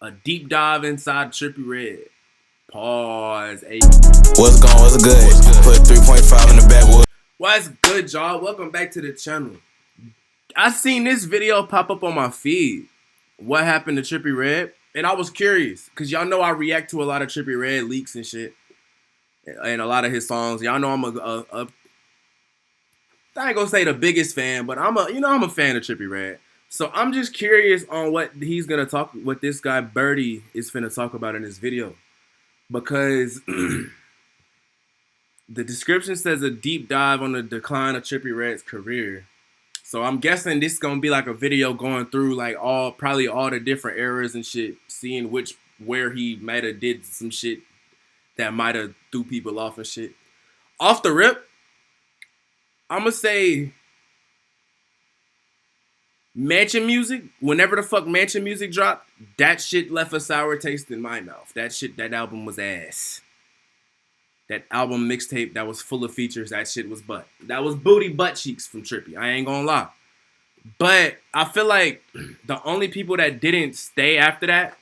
a deep dive inside Trippie Red. Pause. Hey. What's going? What's good? Put 3.5 in the backwood. What's good, y'all? Welcome back to the channel. I seen this video pop up on my feed. What happened to Trippie Red? And I was curious, because y'all know I react to a lot of Trippie Red leaks and shit. And a lot of his songs. Y'all know I'm I ain't gonna say the biggest fan, but I'm a fan of Trippie Red. So I'm just curious on what this guy Birdie is finna talk about in this video. Because the description says a deep dive on the decline of Trippie Red's career. So I'm guessing this is gonna be like a video going through like probably all the different eras and shit, seeing where he might have did some shit that might have threw people off and shit. Off the rip, I'm gonna say Mansion Music, whenever the fuck Mansion Music dropped, that shit left a sour taste in my mouth. That album was ass. That album mixtape that was full of features, that shit was butt. That was booty butt cheeks from Trippie. I ain't gonna lie. But I feel like the only people that didn't stay after that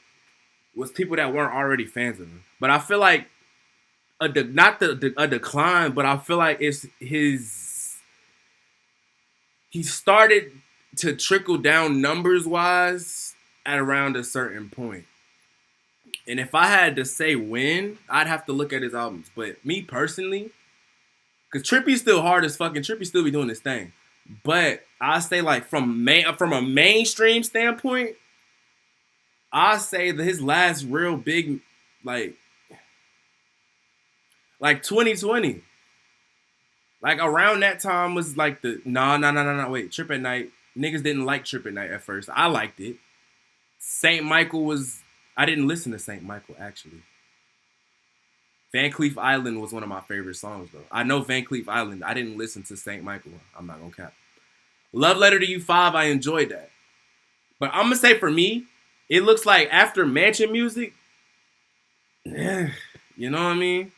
was people that weren't already fans of him. But I feel like a decline, but I feel like it's he started to trickle down numbers wise at around a certain point. And if I had to say when, I'd have to look at his albums. But me personally, because Trippie's still hard as fucking, Trippie still be doing this thing. But I say like from a mainstream standpoint, I say that his last real big like 2020. Like around that time was like the wait, Trip at Night. Niggas didn't like Trip at Night at first. I liked it. St. Michael was, I didn't listen to St. Michael actually. Van Cleef Island was one of my favorite songs though. I know Van Cleef Island. I didn't listen to St. Michael. I'm not gonna cap. Love Letter to You 5, I enjoyed that. But I'm gonna say for me, it looks like after Mansion Music, you know what I mean?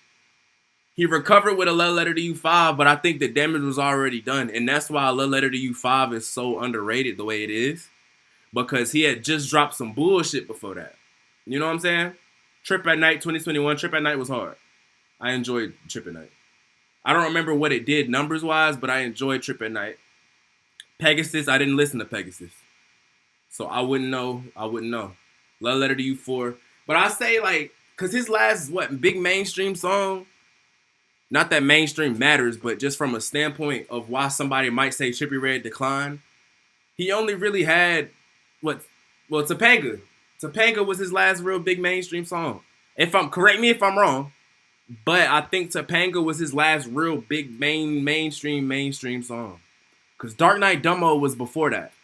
He recovered with a Love Letter to You 5, but I think the damage was already done. And that's why Love Letter to You 5 is so underrated the way it is. Because he had just dropped some bullshit before that. You know what I'm saying? Trip at Night 2021. Trip at Night was hard. I enjoyed Trip at Night. I don't remember what it did numbers-wise, but I enjoyed Trip at Night. Pegasus, I didn't listen to Pegasus. So I wouldn't know. Love Letter to You 4. But I say like, because his last, big mainstream song, not that mainstream matters, but just from a standpoint of why somebody might say Trippie Red declined, he only really had Topanga. Topanga was his last real big mainstream song. Correct me if I'm wrong, but I think Topanga was his last real big mainstream song. Cause Dark Knight Dumbo was before that.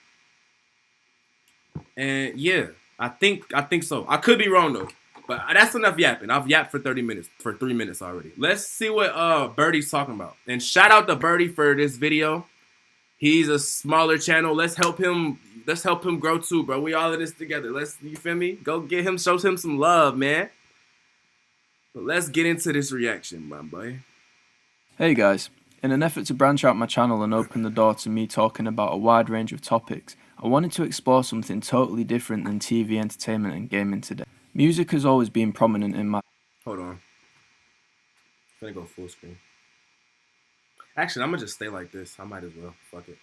And yeah, I think so. I could be wrong though. But that's enough yapping. I've yapped for 3 minutes already. Let's see what Birdie's talking about. And shout out to Birdie for this video. He's a smaller channel. Let's help him grow too, bro. We all in this together. You feel me? Go get him, show him some love, man. But let's get into this reaction, my boy. Hey guys. In an effort to branch out my channel and open the door to me talking about a wide range of topics, I wanted to explore something totally different than TV entertainment and gaming today. Music has always been prominent in my... Hold on. I'm gonna go full screen. Actually, I'm gonna just stay like this. I might as well. Fuck it.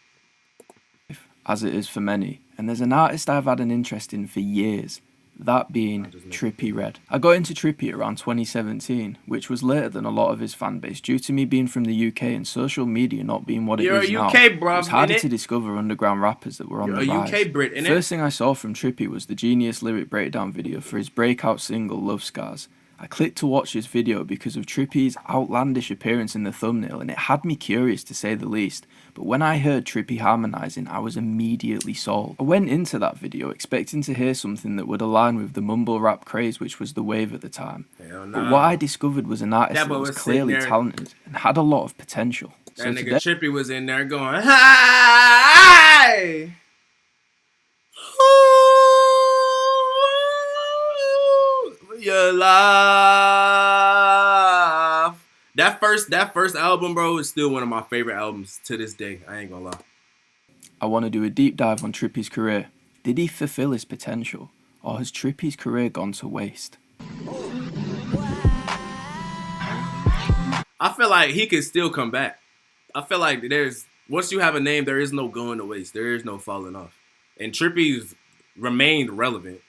As it is for many. And there's an artist I've had an interest in for years. That being Trippie Red. I got into Trippie around 2017, which was later than a lot of his fan base due to me being from the UK and social media not being what it is now. It was harder to discover underground rappers that were on the rise. UK Brit, innit? First thing I saw from Trippie was the genius lyric breakdown video for his breakout single Love Scars. I clicked to watch this video because of Trippie's outlandish appearance in the thumbnail and it had me curious to say the least, but when I heard Trippie harmonising I was immediately sold. I went into that video expecting to hear something that would align with the mumble rap craze which was the wave at the time, but what I discovered was an artist that was clearly talented and had a lot of potential. That nigga Trippie was in there going, hi! Your life. That first album, bro, is still one of my favorite albums to this day. I ain't gonna lie. I want to do a deep dive on Trippie's career. Did he fulfill his potential? or has Trippie's career gone to waste? I feel like he can still come back. I feel like once you have a name, there is no going to waste. There is no falling off. And Trippie's remained relevant.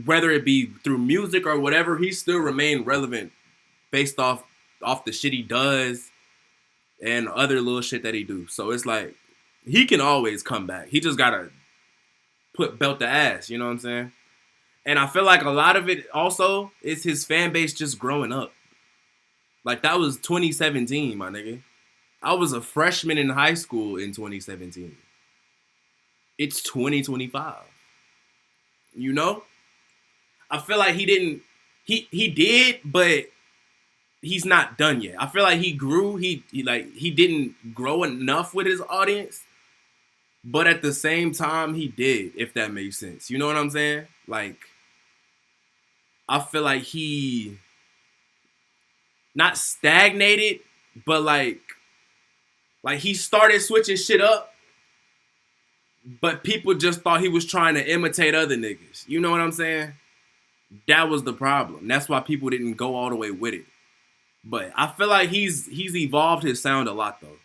Whether it be through music or whatever, he still remained relevant based off the shit he does and other little shit that he do. So it's like he can always come back. He just gotta belt the ass, you know what I'm saying? And I feel like a lot of it also is his fan base just growing up. Like that was 2017, my nigga. I was a freshman in high school in 2017. It's 2025. You know? I feel like he did, but he's not done yet. I feel like he grew. He didn't grow enough with his audience, but at the same time he did, if that makes sense. You know what I'm saying? Like, I feel like he not stagnated, but like he started switching shit up, but people just thought he was trying to imitate other niggas. You know what I'm saying? That was the problem. That's why people didn't go all the way with it. But I feel like he's evolved his sound a lot though.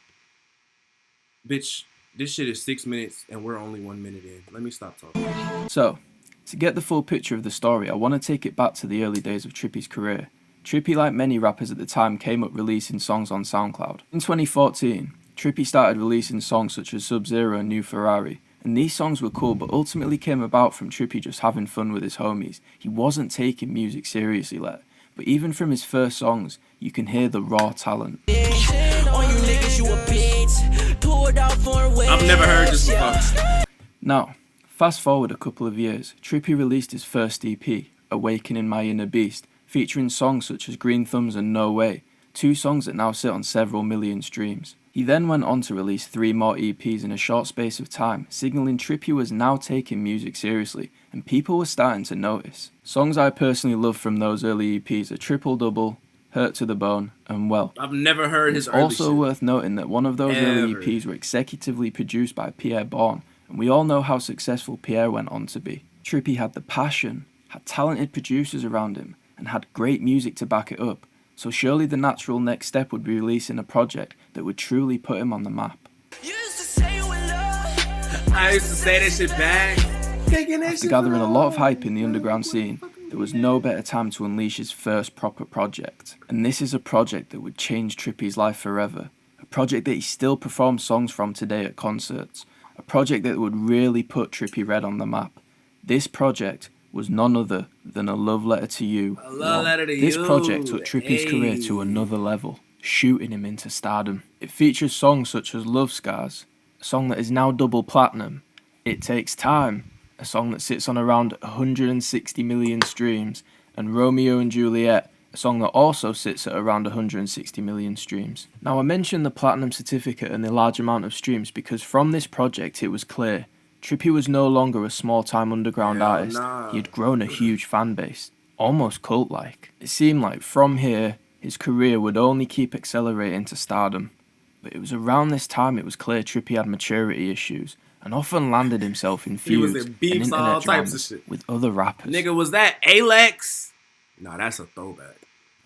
Bitch, this shit is 6 minutes and we're only 1 minute in. Let me stop talking. So, to get the full picture of the story, I want to take it back to the early days of Trippie's career. Trippie, like many rappers at the time, came up releasing songs on SoundCloud. In 2014, Trippie started releasing songs such as Sub-Zero and New Ferrari, and these songs were cool but ultimately came about from Trippie just having fun with his homies. He wasn't taking music seriously yet, but even from his first songs, you can hear the raw talent. I've never heard this before. Now, fast forward a couple of years, Trippie released his first EP, Awakening My Inner Beast, featuring songs such as Green Thumbs and No Way, two songs that now sit on several million streams. He then went on to release 3 more EPs in a short space of time, signalling Trippie was now taking music seriously, and people were starting to notice. Songs I personally love from those early EPs are Triple Double, Hurt to the Bone, and Well. I've never heard his early also shit. Worth noting that one of those early EPs were executively produced by Pierre Bourne, and we all know how successful Pierre went on to be. Trippie had the passion, had talented producers around him, and had great music to back it up, so surely the natural next step would be releasing a project that would truly put him on the map. I used to say that shit back. After gathering a lot of hype in the underground scene, there was no better time to unleash his first proper project. And this is a project that would change Trippie's life forever. A project that he still performs songs from today at concerts. A project that would really put Trippie Redd on the map. This project was none other than A Love Letter to You. This project took Trippie's career to another level, shooting him into stardom. It features songs such as Love Scars, a song that is now double platinum, It Takes Time, a song that sits on around 160 million streams, and Romeo and Juliet, a song that also sits at around 160 million streams. Now I mentioned the platinum certificate and the large amount of streams because from this project it was clear Trippie was no longer a small-time underground artist. He had grown a huge fan base, almost cult-like. It seemed like from here, his career would only keep accelerating to stardom. But it was around this time it was clear Trippie had maturity issues, and often landed himself in feuds and internet dramas with other rappers. Nigga, was that Alex? Nah, that's a throwback.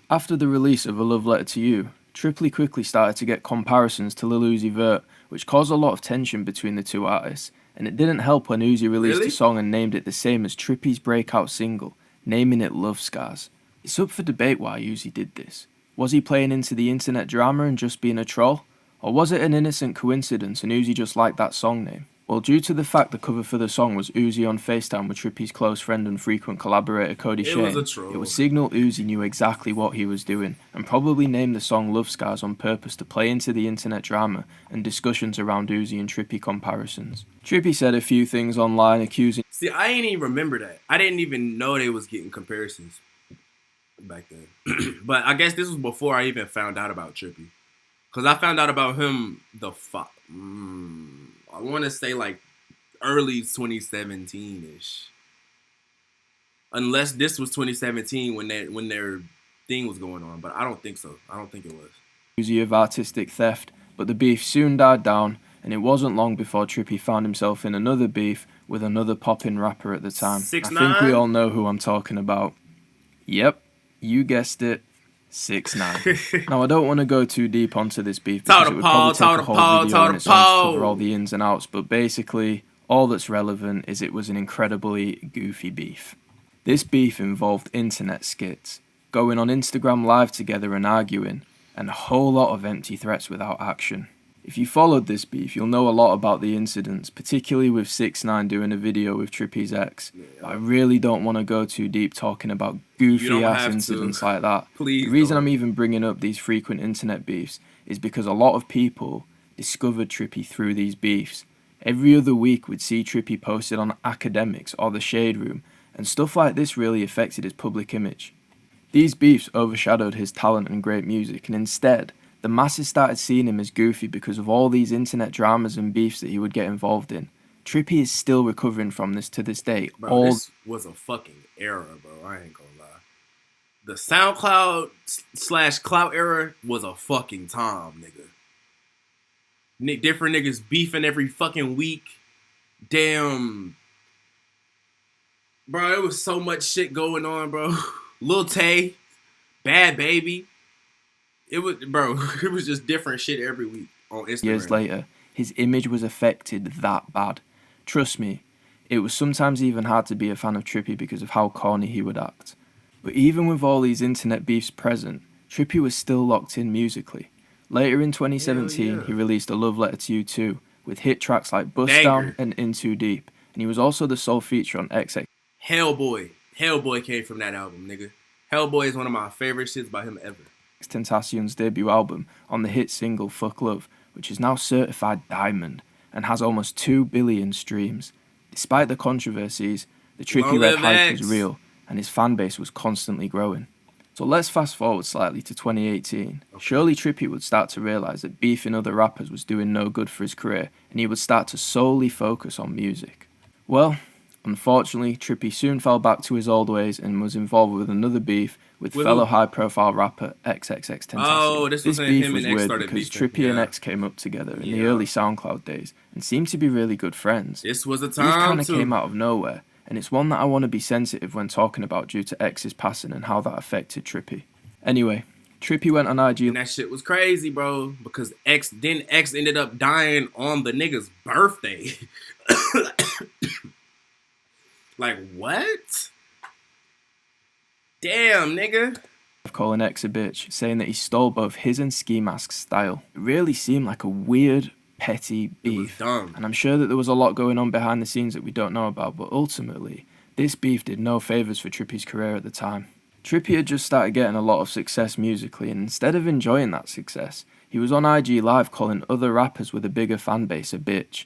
After the release of A Love Letter to You, Trippie quickly started to get comparisons to Lil Uzi Vert, which caused a lot of tension between the two artists. And it didn't help when Uzi released a song and named it the same as Trippie's breakout single, naming it Love Scars. It's up for debate why Uzi did this. Was he playing into the internet drama and just being a troll? Or was it an innocent coincidence and Uzi just liked that song name? Well, due to the fact the cover for the song was Uzi on FaceTime with Trippie's close friend and frequent collaborator Cody Shane, it would signal Uzi knew exactly what he was doing and probably named the song Love Scars on purpose to play into the internet drama and discussions around Uzi and Trippie comparisons. Trippie said a few ththings online accusing... See, I ain't even remember that. I didn't even know they was getting comparisons back then. But I guess this was before I even found out about Trippie. Because I found out about him I want to say like early 2017-ish. Unless this was 2017 when their thing was going on. But I don't think so. I don't think it was. Uzi of artistic theft, but the beef soon died down, and it wasn't long before Trippie found himself in another beef with another poppin' rapper at the time. 6ix9ine? I think we all know who I'm talking about. Yep, you guessed it. 6ix9ine. Now, I don't want to go too deep onto this beef because it would probably take a whole video on its own to cover all the ins and outs, but basically, all that's relevant is it was an incredibly goofy beef. This beef involved internet skits, going on Instagram Live together and arguing, and a whole lot of empty threats without action. If you followed this beef, you'll know a lot about the incidents, particularly with 6ix9ine doing a video with Trippie's ex. But I really don't want to go too deep talking about goofy-ass incidents like that. Please the reason I'm even bringing up these frequent internet beefs is because a lot of people discovered Trippie through these beefs. Every other week we'd see Trippie posted on Academics or The Shade Room, and stuff like this really affected his public image. These beefs overshadowed his talent and great music, and instead, the masses started seeing him as goofy because of all these internet dramas and beefs that he would get involved in. Trippie is still recovering from this to this day. Bro, this was a fucking era, bro. I ain't gonna lie. The SoundCloud / Clout era was a fucking time, nigga. Different niggas beefing every fucking week. Damn. Bro, it was so much shit going on, bro. Lil Tay, Bad Baby. It was just different shit every week on Instagram. Years later, his image was affected that bad. Trust me, it was sometimes even hard to be a fan of Trippie because of how corny he would act. But even with all these internet beefs present, Trippie was still locked in musically. Later in 2017, he released A Love Letter to You 2, with hit tracks like Bust Down and In Too Deep, and he was also the sole feature on XX. Hellboy came from that album, nigga. Hellboy is one of my favorite shits by him ever. Tentacion's debut album on the hit single Fuck Love, which is now certified diamond and has almost 2 billion streams. Despite the controversies, the Trippie Red hype was real and his fan base was constantly growing. So let's fast forward slightly to 2018. Surely Trippie would start to realise that beefing other rappers was doing no good for his career and he would start to solely focus on music. Well, unfortunately, Trippie soon fell back to his old ways and was involved with another beef with fellow high-profile rapper XXXTentacion. Oh, this beef was weird because Trippie and X came up together in the early SoundCloud days and seemed to be really good friends. This was a time Beef kind of came out of nowhere, and it's one that I want to be sensitive when talking about due to X's passing and how that affected Trippie. Anyway, Trippie went on IG. And that shit was crazy, bro, because X ended up dying on the nigga's birthday. Like, what? Damn, nigga. Calling X a bitch, saying that he stole both his and Ski Mask's style. It really seemed like a weird, petty beef. It was dumb. And I'm sure that there was a lot going on behind the scenes that we don't know about, but ultimately, this beef did no favours for Trippie's career at the time. Trippie had just started getting a lot of success musically, and instead of enjoying that success, he was on IG Live calling other rappers with a bigger fan base a bitch.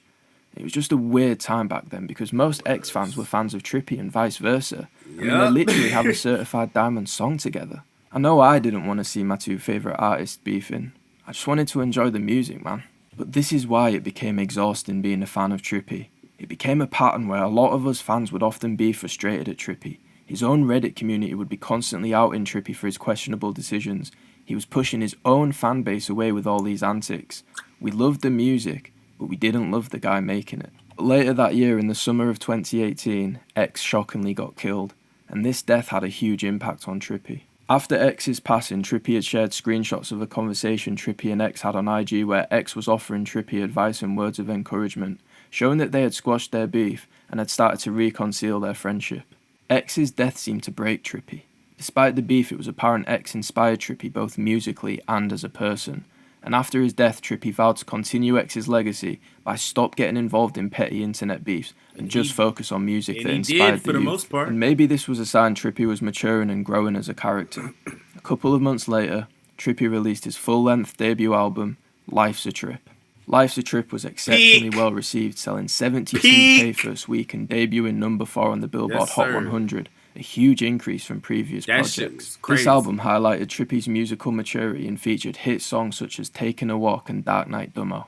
It was just a weird time back then because most X fans were fans of Trippie and vice versa. I mean, they literally have a certified diamond song together. I know I didn't want to see my two favourite artists beefing. I just wanted to enjoy the music, man. But this is why it became exhausting being a fan of Trippie. It became a pattern where a lot of us fans would often be frustrated at Trippie. His own Reddit community would be constantly outing Trippie for his questionable decisions. He was pushing his own fan base away with all these antics. We loved the music, but we didn't love the guy making it. But later that year, in the summer of 2018, X shockingly got killed, and this death had a huge impact on Trippie. After X's passing, Trippie had shared screenshots of a conversation Trippie and X had on IG where X was offering Trippie advice and words of encouragement, showing that they had squashed their beef and had started to reconcile their friendship. X's death seemed to break Trippie. Despite the beef, it was apparent X inspired Trippie both musically and as a person. And after his death, Trippie vowed to continue X's legacy by stop getting involved in petty internet beefs and just focus on music that inspired the youth. And maybe this was a sign Trippie was maturing and growing as a character. A couple of months later, Trippie released his full-length debut album, Life's a Trip. Life's a Trip was exceptionally well received, selling 72k first week and debuting number 4 on the Billboard Hot 100. A huge increase from previous projects. This album highlighted Trippie's musical maturity and featured hit songs such as Taking a Walk and Dark Knight Dummo.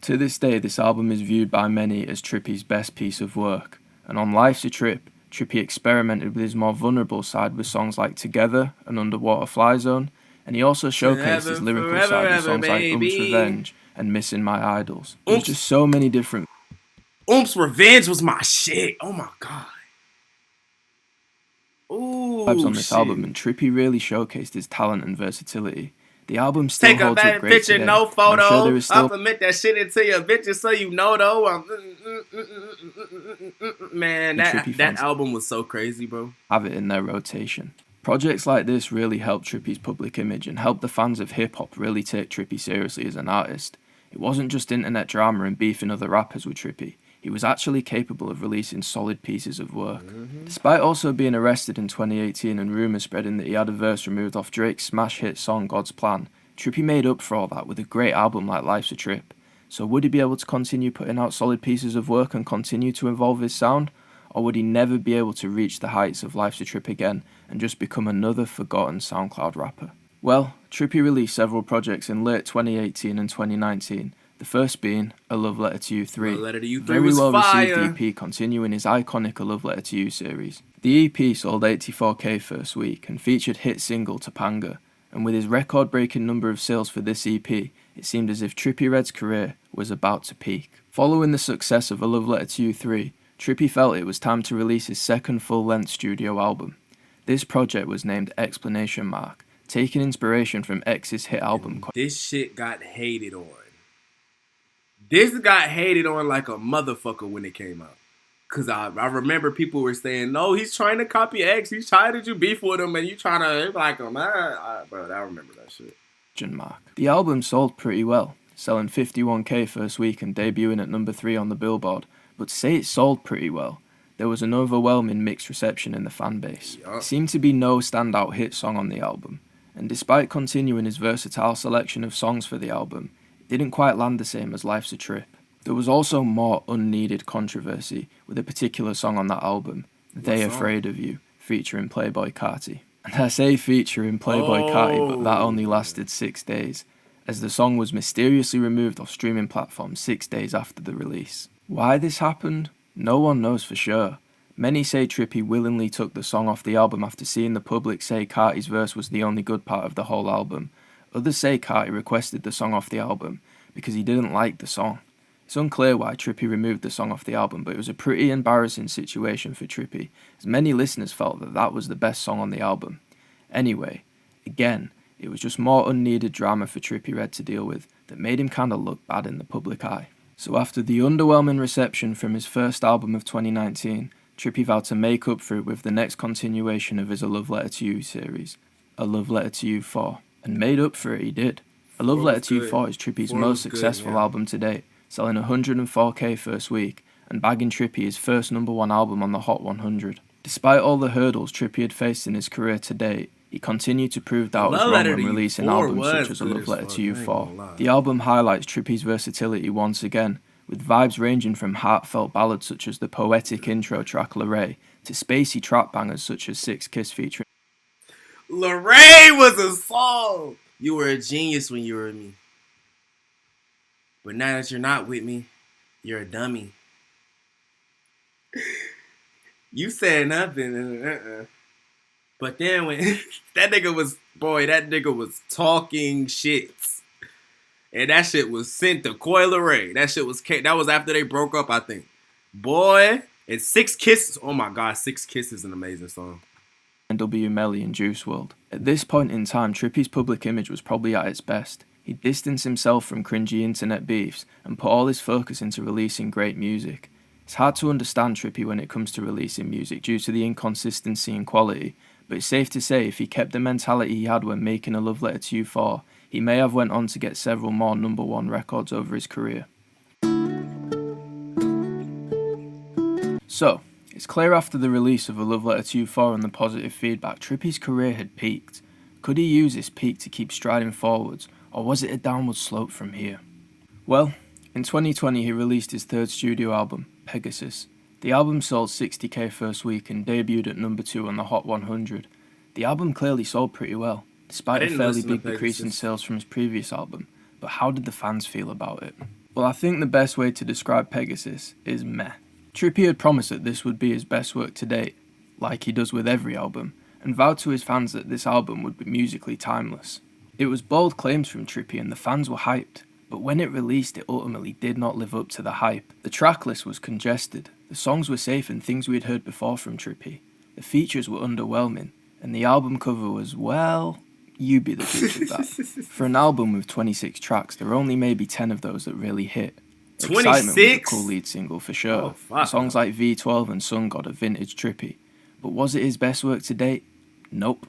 To this day, this album is viewed by many as Trippie's best piece of work, and on Life's a Trip, Trippie experimented with his more vulnerable side with songs like Together and Underwater Fly Zone, and he also showcased his lyrical side with songs like Revenge and Missing My Idols. There's just so many different Oomp's Revenge was my shit. Oh my god. Vibes Ooh, on this shit. album, and Trippie really showcased his talent and versatility. The album still Take a holds up bad great picture, today. no and I'm sure there photo. is still Implement that shit into your bitches so you know though. Man, Trippie that fans album was so crazy, bro. have it in their rotation. Projects like this really helped Trippie's public image and helped the fans of hip-hop really take Trippie seriously as an artist. It wasn't just internet drama and beefing other rappers with Trippie. He was actually capable of releasing solid pieces of work. Despite also being arrested in 2018 and rumours spreading that he had a verse removed off Drake's smash hit song God's Plan, Trippie made up for all that with a great album like Life's a Trip. So would he be able to continue putting out solid pieces of work and continue to evolve his sound? Or would he never be able to reach the heights of Life's a Trip again and just become another forgotten SoundCloud rapper? Well, Trippie released several projects in late 2018 and 2019, the first being A Love Letter to You 3, A Letter to You 3 very was well fire. received EP continuing his iconic A Love Letter to You series. The EP sold 84k first week and featured hit single Topanga, and with his record-breaking number of sales for this EP, it seemed as if Trippie Redd's career was about to peak. Following the success of A Love Letter to You 3, Trippie felt it was time to release his second full-length studio album. This project was named ! Taking inspiration from X's hit album. This shit got hated on. This got hated on like a motherfucker when it came out. Cause I remember people were saying, no, he's trying to copy X. He's trying to do beef with him and you trying to like him. Bro, I remember that shit. The album sold pretty well, selling 51k first week and debuting at number 3 on the Billboard. But to say it sold pretty well, there was an overwhelming mixed reception in the fan base. There seemed to be no standout hit song on the album, and despite continuing his versatile selection of songs for the album, it didn't quite land the same as Life's a Trip. There was also more unneeded controversy with a particular song on that album, They Afraid of You, featuring Playboi Carti. And I say featuring Playboi Carti, but that only lasted 6 days, as the song was mysteriously removed off streaming platforms 6 days after the release. Why this happened? No one knows for sure. Many say Trippie willingly took the song off the album after seeing the public say Carti's verse was the only good part of the whole album. Others say Carti requested the song off the album because he didn't like the song. It's unclear why Trippie removed the song off the album, but it was a pretty embarrassing situation for Trippie, as many listeners felt that that was the best song on the album. Anyway, again, it was just more unneeded drama for Trippie Redd to deal with that made him kinda look bad in the public eye. So after the underwhelming reception from his first album of 2019, Trippie vowed to make up for it with the next continuation of his A Love Letter to You series, A Love Letter to You 4, and made up for it he did. A Love Letter to You 4 is Trippie's most successful album to date, selling 104k first week and bagging Trippie his first number 1 album on the Hot 100. Despite all the hurdles Trippie had faced in his career to date, he continued to prove doubters wrong when releasing albums such as A Love Letter to You 4. The album highlights Trippie's versatility once again, with vibes ranging from heartfelt ballads such as the poetic intro track Lorraine to spacey trap bangers such as Six Kiss featuring Lorraine was a song. You were a genius when you were with me. But now that you're not with me, you're a dummy. You said nothing. But then when that nigga was talking shit. And that shit was sent to Coi Leray. That was after they broke up, I think. Boy, and Six Kisses. Oh my god, Six Kisses is an amazing song. W. Melly and Juice WRLD. At this point in time, Trippie's public image was probably at its best. He distanced himself from cringy internet beefs and put all his focus into releasing great music. It's hard to understand Trippie when it comes to releasing music due to the inconsistency in quality, but it's safe to say if he kept the mentality he had when making A Love Letter to You 4, he may have went on to get several more number 1 records over his career. So, it's clear after the release of A Love Letter to You 4 and the positive feedback, Trippie's career had peaked. Could he use this peak to keep striding forwards, or was it a downward slope from here? Well, in 2020 he released his third studio album, Pegasus. The album sold 60k first week and debuted at number 2 on the Hot 100. The album clearly sold pretty well, despite a fairly big decrease in sales from his previous album, but how did the fans feel about it? Well, I think the best way to describe Pegasus is meh. Trippie had promised that this would be his best work to date, like he does with every album, and vowed to his fans that this album would be musically timeless. It was bold claims from Trippie and the fans were hyped, But when it released, it ultimately did not live up to the hype. The track list was congested, the songs were safe and things we had heard before from Trippie. The features were underwhelming, and the album cover was, well, you be the judge of that. For an album with 26 tracks, there are only maybe 10 of those that really hit. 26? Excitement was a cool lead single for sure. Oh, fuck. Songs like V12 and Sun God are vintage Trippie. But was it his best work to date? Nope.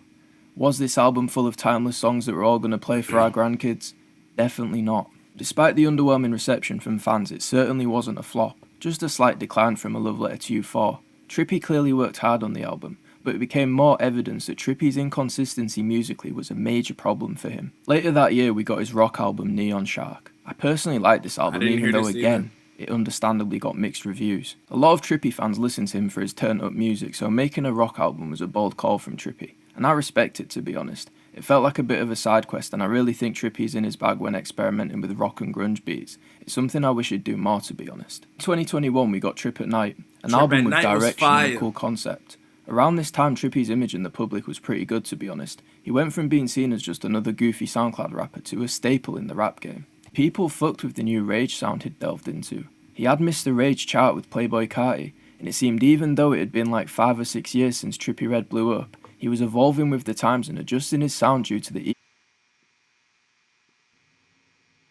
Was this album full of timeless songs that we're all going to play for our grandkids? Definitely not. Despite the underwhelming reception from fans, it certainly wasn't a flop, just a slight decline from A Love Letter to You 4. Trippie clearly worked hard on the album, but it became more evidence that Trippie's inconsistency musically was a major problem for him. Later that year, we got his rock album Neon Shark. I personally liked this album, even though again, it understandably got mixed reviews. A lot of Trippie fans listen to him for his turned-up music, so making a rock album was a bold call from Trippie, and I respect it, to be honest. It felt like a bit of a side quest, and I really think Trippie's in his bag when experimenting with rock and grunge beats. It's something I wish he'd do more, to be honest. In 2021, we got Trip at Night, an album with direction and a cool concept. Around this time, Trippie's image in the public was pretty good, to be honest. He went from being seen as just another goofy SoundCloud rapper to a staple in the rap game. People fucked with the new Rage sound he'd delved into. He had missed the Rage chart with Playboi Carti, and it seemed even though it had been like 5 or 6 years since Trippie Redd blew up, he was evolving with the times and adjusting his sound due to the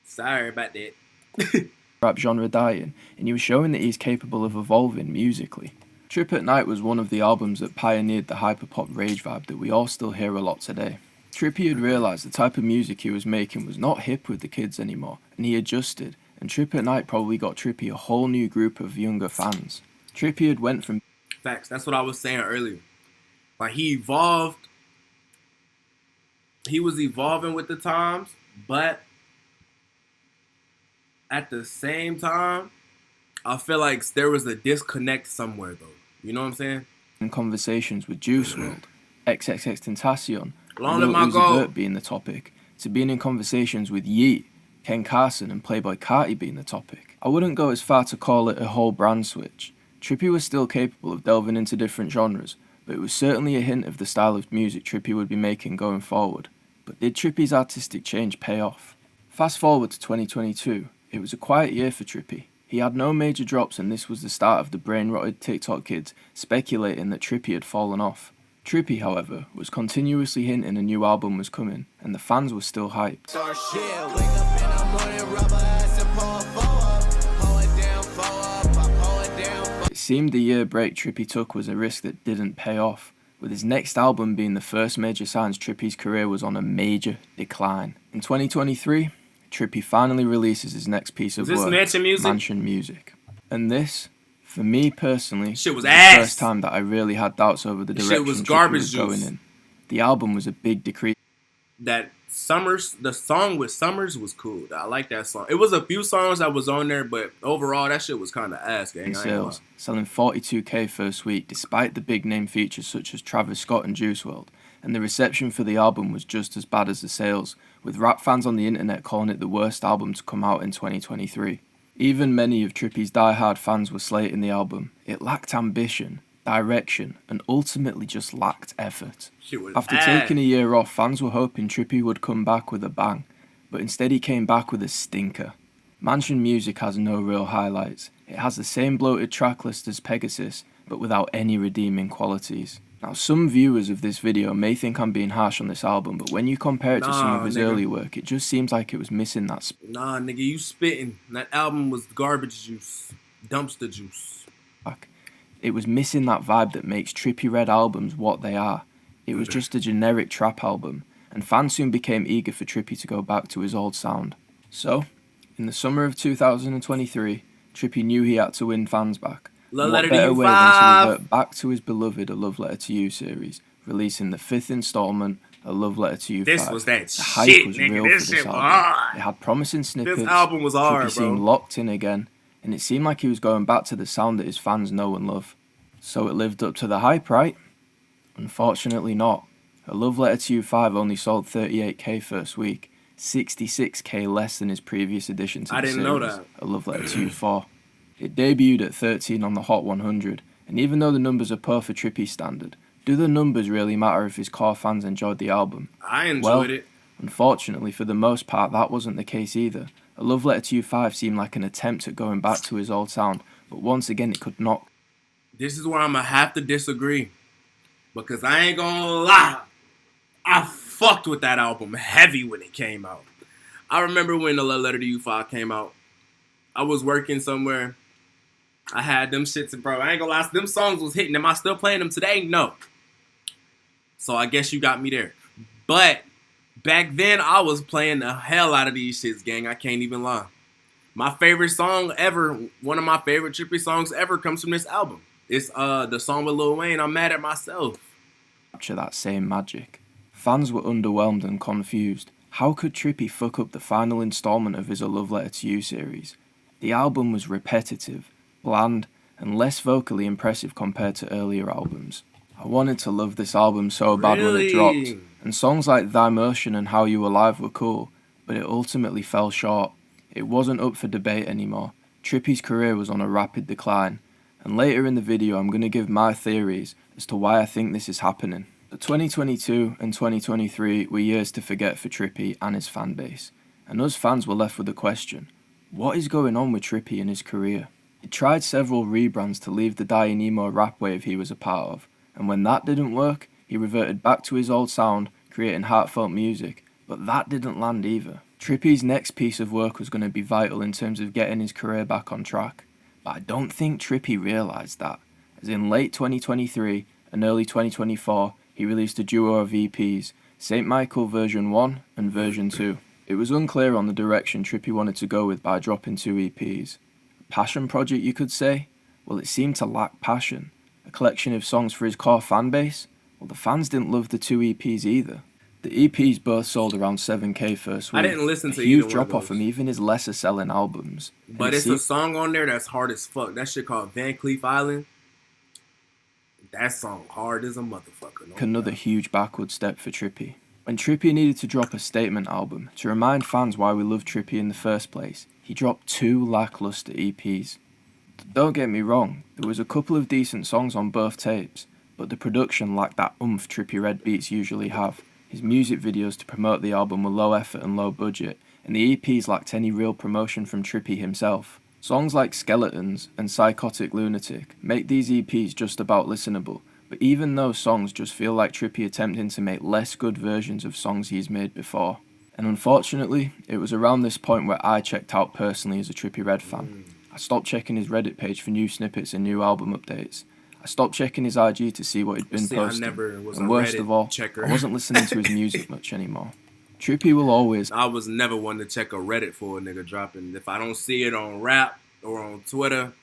Sorry about that. rap genre dying, and he was showing that he's capable of evolving musically. Trip at Night was one of the albums that pioneered the hyperpop rage vibe that we all still hear a lot today. Trippie had realised the type of music he was making was not hip with the kids anymore, and he adjusted, and Trip at Night probably got Trippie a whole new group of younger fans. Trippie had went from... Facts, that's what I was saying earlier. Like, he evolved. He was evolving with the times, but at the same time, I feel like there was a disconnect somewhere, though. You know what I'm saying? In conversations with Juice WRLD, XXXTentacion, Long Lil my Uzi goal. Vert being the topic, to being in conversations with Yeet, Ken Carson and Playboi Carti being the topic. I wouldn't go as far to call it a whole brand switch. Trippie was still capable of delving into different genres, but it was certainly a hint of the style of music Trippie would be making going forward. But did Trippie's artistic change pay off? Fast forward to 2022, it was a quiet year for Trippie. He had no major drops, and this was the start of the brain-rotted TikTok kids speculating that Trippie had fallen off. Trippie, however, was continuously hinting a new album was coming, and the fans were still hyped. It seemed the year break Trippie took was a risk that didn't pay off, with his next album being the first major signs Trippie's career was on a major decline. In 2023, Trippie finally releases his next piece of work, Mansion Music. And this, for me personally, shit was the ass. first time that I really had doubts over the direction was Trippie garbage was going juice. in. The album was a big decrease. That Summers, the song with Summers was cool. I like that song. It was a few songs that was on there, but overall that shit was kind of ass, gang. In sales, selling 42k first week despite the big name features such as Travis Scott and Juice WRLD, and the reception for the album was just as bad as the sales, with rap fans on the internet calling it the worst album to come out in 2023. Even many of Trippie's die-hard fans were slating the album. It lacked ambition, direction, and ultimately just lacked effort. After taking a year off, fans were hoping Trippie would come back with a bang, but instead he came back with a stinker. Mansion Music has no real highlights. It has the same bloated track list as Pegasus, but without any redeeming qualities. Now, some viewers of this video may think I'm being harsh on this album, but when you compare it to some of his early work, it just seems like it was missing that Nah, nigga, you spitting. That album was garbage juice. Dumpster juice. It was missing that vibe that makes Trippie Redd albums what they are. It was just a generic trap album, and fans soon became eager for Trippie to go back to his old sound. So, in the summer of 2023, Trippie knew he had to win fans back. What better way than to revert back to his beloved A Love Letter to You series, releasing the 5th installment, A Love Letter to You 5. This was that the hype shit, was nigga. real This for this shit was album. hard. It had promising snippets. This album was hard, Trippie seemed bro. locked in again, and it seemed like he was going back to the sound that his fans know and love. So it lived up to the hype, right? Unfortunately not. A Love Letter to You 5 only sold 38k first week, 66k less than his previous addition to the series, know that. A Love Letter to You 4. It debuted at 13 on the Hot 100, and even though the numbers are poor for Trippie's standard, do the numbers really matter if his core fans enjoyed the album? I enjoyed it. Unfortunately, for the most part, that wasn't the case either. A Love Letter to You 5 seemed like an attempt at going back to his old sound, but once again it could not. This is where I'm gonna have to disagree. Because I ain't gonna lie, I fucked with that album heavy when it came out. I remember when the Love Letter to You 5 came out. I was working somewhere. I had them shits, bro. I ain't gonna lie, them songs was hitting. Am I still playing them today? No. So I guess you got me there. But back then, I was playing the hell out of these shits, gang. I can't even lie. My favorite song ever, one of my favorite Trippie songs ever, comes from this album. It's the song with Lil Wayne, I'm Mad at Myself. Capture that same magic. Fans were underwhelmed and confused. How could Trippie fuck up the final installment of his A Love Letter to You series? The album was repetitive, bland, and less vocally impressive compared to earlier albums. I wanted to love this album so bad when it dropped, and songs like Thy Motion and How You Alive were cool, but it ultimately fell short. It wasn't up for debate anymore. Trippie's career was on a rapid decline, and later in the video I'm going to give my theories as to why I think this is happening. The 2022 and 2023 were years to forget for Trippie and his fanbase, and us fans were left with the question, what is going on with Trippie in his career? He tried several rebrands to leave the dying emo rap wave he was a part of, and when that didn't work, he reverted back to his old sound, creating heartfelt music, but that didn't land either. Trippie's next piece of work was going to be vital in terms of getting his career back on track, but I don't think Trippie realised that, as in late 2023 and early 2024, he released a duo of EPs, St. Michael version 1 and version 2. It was unclear on the direction Trippie wanted to go with by dropping 2 EPs. A passion project, you could say? Well, it seemed to lack passion. A collection of songs for his core fanbase? Well, the fans didn't love the 2 EPs either. The EPs both sold around 7k first week. I didn't listen to a huge either drop one off from even his lesser selling albums. But it's a song on there that's hard as fuck. That shit called Van Cleef Island. That song hard as a motherfucker. No another huge backward step for Trippie. When Trippie needed to drop a statement album to remind fans why we loved Trippie in the first place, he dropped 2 lackluster EPs. Don't get me wrong, there was a couple of decent songs on both tapes, but the production lacked that oomph Trippie Red beats usually have. His music videos to promote the album were low effort and low budget, and the EPs lacked any real promotion from Trippie himself. Songs like Skeletons and Psychotic Lunatic make these EPs just about listenable, but even those songs just feel like Trippie attempting to make less good versions of songs he's made before. And unfortunately, it was around this point where I checked out personally as a Trippie Red fan. I stopped checking his Reddit page for new snippets and new album updates. I stopped checking his IG to see what he'd been posting, and worst of all, I wasn't listening to his music much anymore. Trippie will always... I was never one to check a Reddit for a nigga dropping. If I don't see it on Rap or on Twitter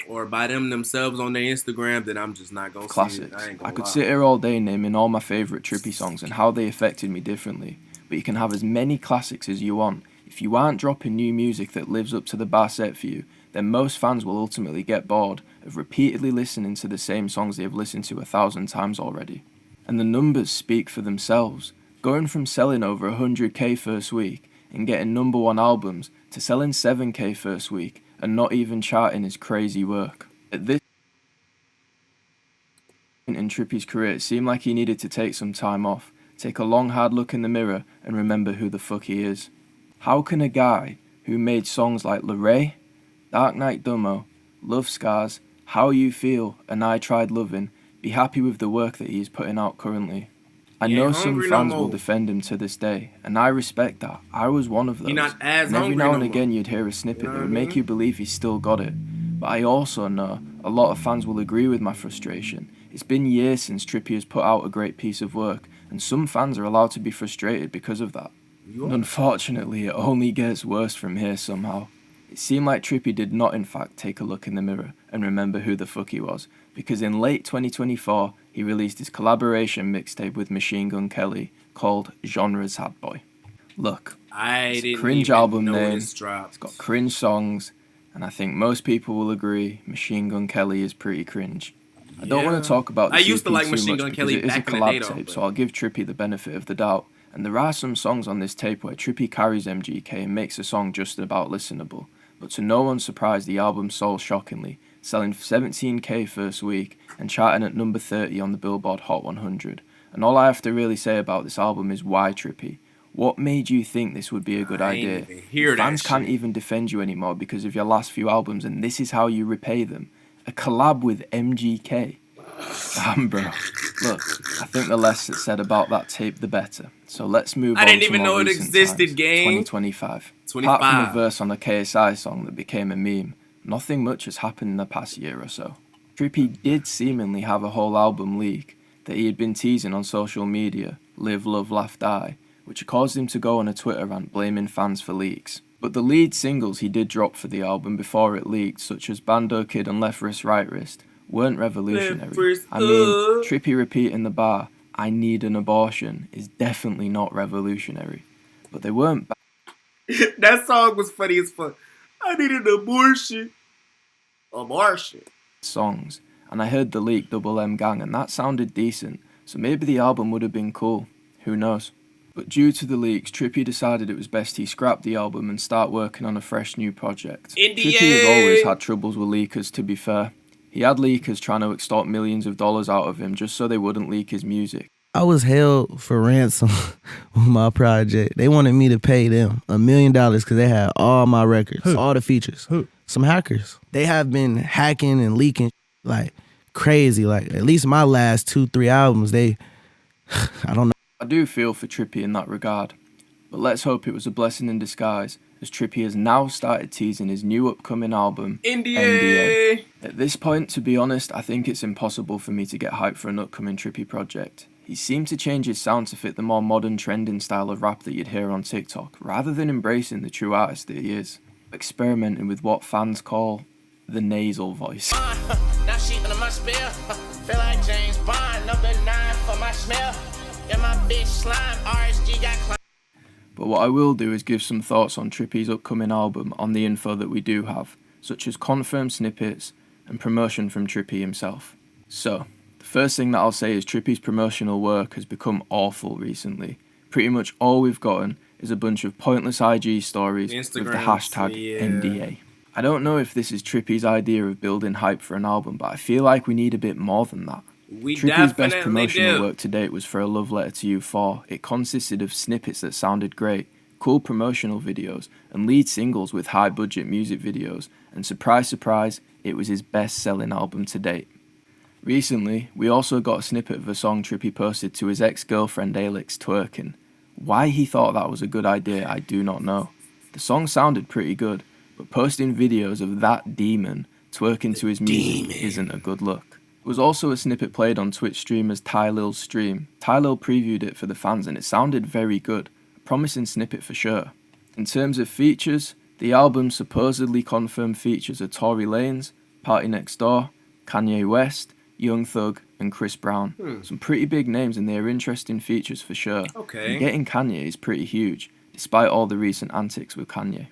or by them themselves on their Instagram, then I'm just not gonna see it. I could sit here all day naming all my favourite Trippie songs and how they affected me differently, but you can have as many classics as you want. If you aren't dropping new music that lives up to the bar set for you, then most fans will ultimately get bored of repeatedly listening to the same songs they've listened to 1,000 times already. And the numbers speak for themselves. Going from selling over 100k first week and getting #1 albums to selling 7k first week and not even charting is crazy work. At this point in Trippie's career, it seemed like he needed to take some time off, take a long hard look in the mirror and remember who the fuck he is. How can a guy who made songs like Lorray, Dark Knight Dummo, Love Scars, How You Feel, and I Tried Loving be happy with the work that he is putting out currently? I know some fans will defend him to this day, and I respect that. I was one of those. And every now and again you'd hear a snippet that would make you believe he's still got it. But I also know a lot of fans will agree with my frustration. It's been years since Trippie has put out a great piece of work, and some fans are allowed to be frustrated because of that. And unfortunately, it only gets worse from here somehow. It seemed like Trippie did not in fact take a look in the mirror and remember who the fuck he was, because in late 2024, he released his collaboration mixtape with Machine Gun Kelly called Genre's Hot Boy. Look, it's a cringe album name, it's got cringe songs, and I think most people will agree Machine Gun Kelly is pretty cringe. I don't want to talk about this EP too much because it is a collab tape, so I'll give Trippie the benefit of the doubt. And there are some songs on this tape where Trippie carries MGK and makes a song just about listenable. But to no one's surprise, the album sold shockingly, selling 17k first week and charting at number 30 on the Billboard Hot 100. And all I have to really say about this album is why Trippie? What made you think this would be a good idea? Ain't even hear that Fans can't shit. even defend you anymore because of your last few albums, and this is how you repay them. A collab with MGK. Damn, bro. Look, I think the less that's said about that tape, the better. So let's move on I didn't to even more know it recent existed, times. gang. 2025. 25. Apart from a verse on a KSI song that became a meme, nothing much has happened in the past year or so. Trippie did seemingly have a whole album leak that he had been teasing on social media, Live, Love, Laugh, Die, which caused him to go on a Twitter rant blaming fans for leaks. But the lead singles he did drop for the album before it leaked, such as Bando Kid and Left Wrist Right Wrist, weren't revolutionary. I mean, Trippie repeating the bar, I need an abortion, is definitely not revolutionary. But they weren't bad That song was funny as fuck. I need an abortion. Abortion. songs, and I heard the leak Double M Gang and that sounded decent, so maybe the album would have been cool, who knows. But due to the leaks, Trippie decided it was best he scrap the album and start working on a fresh new project. NDA. Trippie has always had troubles with leakers, to be fair. He had leakers trying to extort millions of dollars out of him just so they wouldn't leak his music. I was held for ransom with my project. They wanted me to pay them $1 million because they had all my records, all the features. Who? Some hackers. They have been hacking and leaking like crazy. Like at least my last 2-3 albums, I don't know. I do feel for Trippie in that regard, but let's hope it was a blessing in disguise, as Trippie has now started teasing his new upcoming album, NDA. At this point, to be honest, I think it's impossible for me to get hyped for an upcoming Trippie project. He seemed to change his sound to fit the more modern trending style of rap that you'd hear on TikTok, rather than embracing the true artist that he is, experimenting with what fans call the nasal voice. Now she under my spell. Feel like James Bond, number 9 for my smell. And my bitch slime, RSG got climb. But what I will do is give some thoughts on Trippie's upcoming album on the info that we do have, such as confirmed snippets and promotion from Trippie himself. So, the first thing that I'll say is Trippie's promotional work has become awful recently. Pretty much all we've gotten is a bunch of pointless IG stories with the hashtag NDA. I don't know if this is Trippie's idea of building hype for an album, but I feel like we need a bit more than that. Trippie's best promotional work to date was for A Love Letter to You 4. It consisted of snippets that sounded great, cool promotional videos, and lead singles with high budget music videos, and surprise surprise, it was his best selling album to date. Recently, we also got a snippet of a song Trippie posted to his ex-girlfriend Alix twerking. Why he thought that was a good idea, I do not know. The song sounded pretty good, but posting videos of that demon twerking to his music isn't a good look. There was also a snippet played on Twitch streamers Tylil's stream. Tylil previewed it for the fans and it sounded very good, a promising snippet for sure. In terms of features, the album supposedly confirmed features are Tory Lanez, Party Next Door, Kanye West, Young Thug, and Chris Brown. Some pretty big names and they are interesting features for sure. Okay. And getting Kanye is pretty huge, despite all the recent antics with Kanye.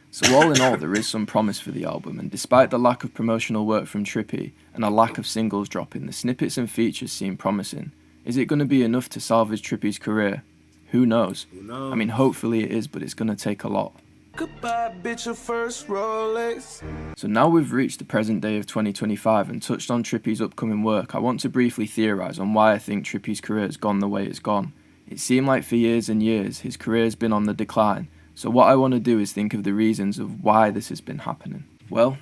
So all in all, there is some promise for the album, and despite the lack of promotional work from Trippie and a lack of singles dropping, the snippets and features seem promising. Is it going to be enough to salvage Trippie's career? Who knows? I mean, hopefully it is, but it's going to take a lot. Goodbye, bitch, your first Rolex. So now we've reached the present day of 2025 and touched on Trippie's upcoming work, I want to briefly theorise on why I think Trippie's career has gone the way it's gone. It seemed like for years and years, his career has been on the decline. So what I want to do is think of the reasons of why this has been happening. Well,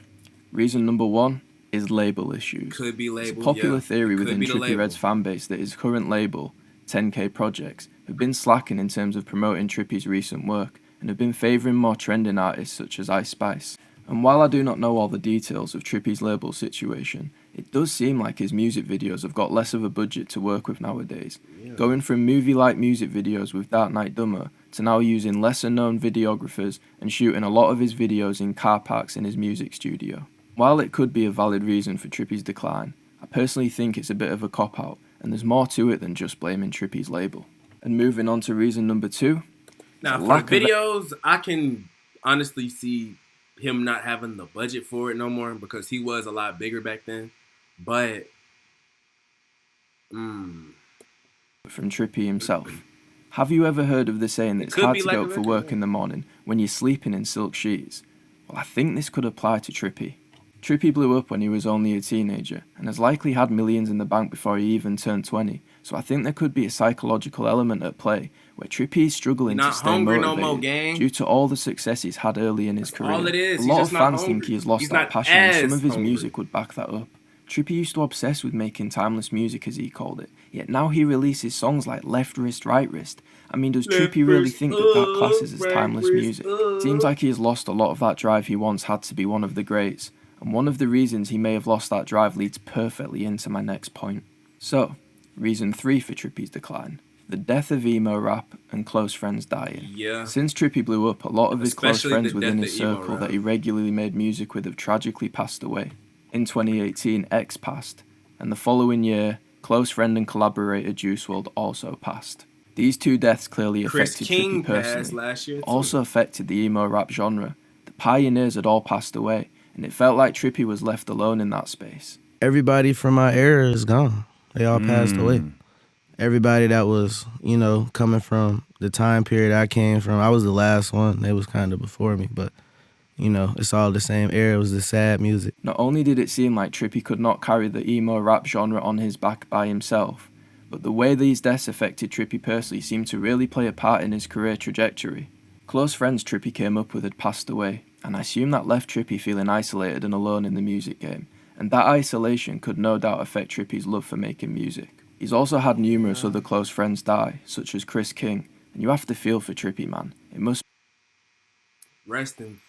reason number one is label issues. Could be label. It's a popular theory Could within be the Trippie label. Red's fanbase that his current label, 10K Projects, have been slacking in terms of promoting Trippie's recent work and have been favouring more trending artists such as Ice Spice. And while I do not know all the details of Trippie's label situation, it does seem like his music videos have got less of a budget to work with nowadays. Going from movie-like music videos with Dark Knight Dummer to now using lesser-known videographers and shooting a lot of his videos in car parks in his music studio. While it could be a valid reason for Trippie's decline, I personally think it's a bit of a cop-out, and there's more to it than just blaming Trippie's label. And moving on to reason number two. Now, for lack of videos, I can honestly see him not having the budget for it no more because he was a lot bigger back then. But, from Trippie himself. Have you ever heard of the saying that it's could hard be to like get a up for record work label. in the morning when you're sleeping in silk sheets? Well, I think this could apply to Trippie. Trippie blew up when he was only a teenager, and has likely had millions in the bank before he even turned 20, so I think there could be a psychological element at play, where Trippie is struggling to stay motivated due to all the success he's had early in his career. All it is. A lot of fans think he has lost that passion, and some of his hungry. music would back that up. Trippie used to obsess with making timeless music, as he called it, yet now he releases songs like Left Wrist, Right Wrist. I mean, does Trippie really think that classes as timeless music? Seems like he has lost a lot of that drive he once had to be one of the greats, and one of the reasons he may have lost that drive leads perfectly into my next point. So, reason 3 for Trippie's decline: the death of emo rap and close friends dying. Yeah. Since Trippie blew up, a lot of his close Especially friends the within death his of emo circle rap. that he regularly made music with have tragically passed away. In 2018, X passed, and the following year, close friend and collaborator Juice WRLD also passed. These two deaths clearly Chris affected King Trippie passed personally, last year, but too. also affected the emo rap genre. The pioneers had all passed away, and it felt like Trippie was left alone in that space. Everybody from my era is gone. They all passed away. Everybody that was, you know, coming from the time period I came from, I was the last one. They was kind of before me, but, you know, it's all the same era. It was the sad music. Not only did it seem like Trippie could not carry the emo rap genre on his back by himself, but the way these deaths affected Trippie personally seemed to really play a part in his career trajectory. Close friends Trippie came up with had passed away, and I assume that left Trippie feeling isolated and alone in the music game, and that isolation could no doubt affect Trippie's love for making music. He's also had numerous other close friends die, such as Chris King, and you have to feel for Trippie, man. It must Rest in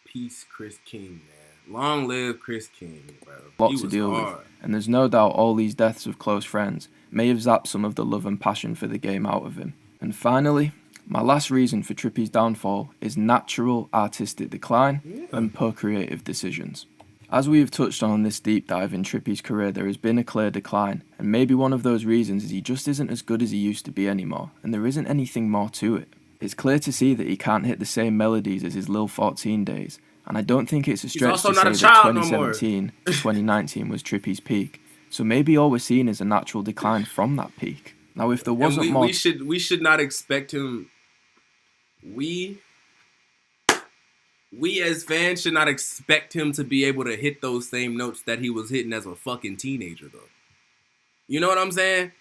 peace, Chris King, man. Long live Chris King, bro. lot He to was deal hard. with, and there's no doubt all these deaths of close friends may have zapped some of the love and passion for the game out of him. And finally, my last reason for Trippie's downfall is natural artistic decline and poor creative decisions. As we have touched on in this deep dive in Trippie's career, there has been a clear decline, and maybe one of those reasons is he just isn't as good as he used to be anymore, and there isn't anything more to it. It's clear to see that he can't hit the same melodies as his Lil 14 days, and I don't think it's a stretch also to not say a that child no more. 2017 to 2019 was Trippie's peak. So maybe all we're seeing is a natural decline from that peak. Now, if there wasn't And more, we should not expect him. We as fans should not expect him to be able to hit those same notes that he was hitting as a fucking teenager, though. You know what I'm saying?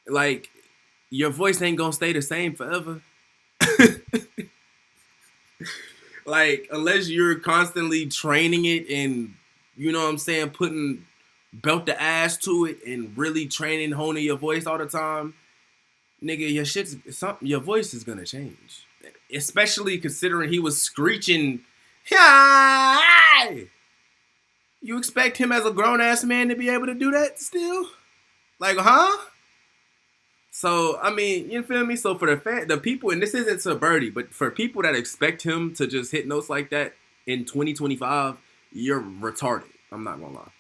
Like, your voice ain't gonna stay the same forever. Like, unless you're constantly training it and, you know what I'm saying, putting belt the ass to it and really training, honing your voice all the time, nigga, your voice is gonna change. Especially considering he was screeching. Hi! You expect him as a grown-ass man to be able to do that still? Like, huh? So, I mean, you feel me? So, for the people, and this isn't to Birdie, but for people that expect him to just hit notes like that in 2025, you're retarded. I'm not gonna lie.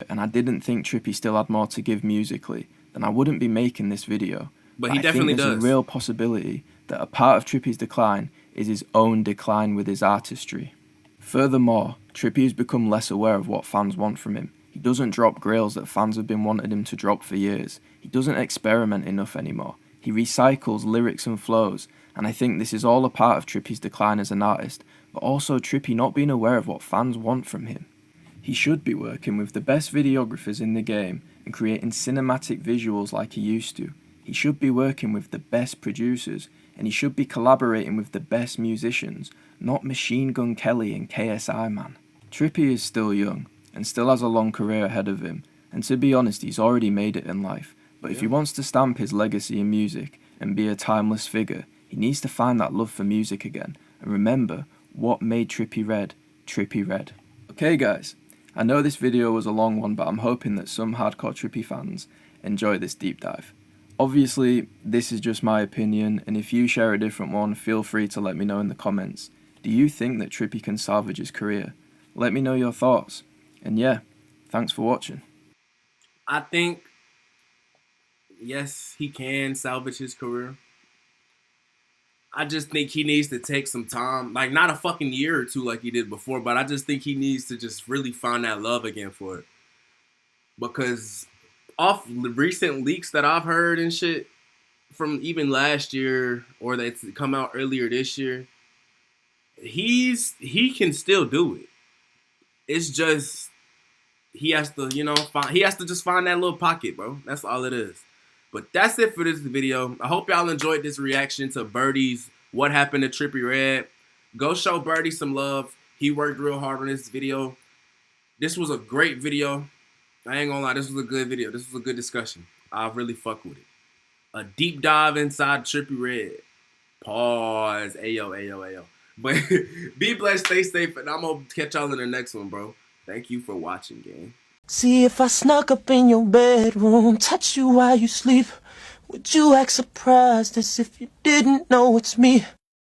and I didn't think Trippie still had more to give musically, then I wouldn't be making this video. But he I definitely think there's does. a real possibility that a part of Trippie's decline is his own decline with his artistry. Furthermore, Trippie has become less aware of what fans want from him. He doesn't drop grails that fans have been wanting him to drop for years. He doesn't experiment enough anymore. He recycles lyrics and flows, and I think this is all a part of Trippie's decline as an artist, but also Trippie not being aware of what fans want from him. He should be working with the best videographers in the game and creating cinematic visuals like he used to. He should be working with the best producers, and he should be collaborating with the best musicians, not Machine Gun Kelly and KSI, man. Trippie is still young, and still has a long career ahead of him, and to be honest, he's already made it in life. But if he wants to stamp his legacy in music and be a timeless figure, he needs to find that love for music again, and remember what made Trippie Red, Trippie Red. Okay guys, I know this video was a long one, but I'm hoping that some hardcore Trippie fans enjoy this deep dive. Obviously, this is just my opinion, and if you share a different one, feel free to let me know in the comments. Do you think that Trippie can salvage his career? Let me know your thoughts. And yeah, thanks for watching. I think, yes, he can salvage his career. I just think he needs to take some time, like not a fucking year or two like he did before, but I just think he needs to just really find that love again for it. Because off the recent leaks that I've heard and shit from even last year or that's come out earlier this year, he can still do it. It's just he has to, you know, he has to just find that little pocket, bro. That's all it is. But that's it for this video. I hope y'all enjoyed this reaction to Birdie's What Happened to Trippie Redd. Go show Birdie some love. He worked real hard on this video. This was a great video. I ain't gonna lie, this was a good video. This was a good discussion. I really fuck with it. A deep dive inside Trippie Redd. Pause. Ayo, ayo, ayo. But be blessed, stay safe, and I'm gonna catch y'all in the next one, bro. Thank you for watching, gang. See if I snuck up in your bedroom, touch you while you sleep. Would you act surprised as if you didn't know it's me?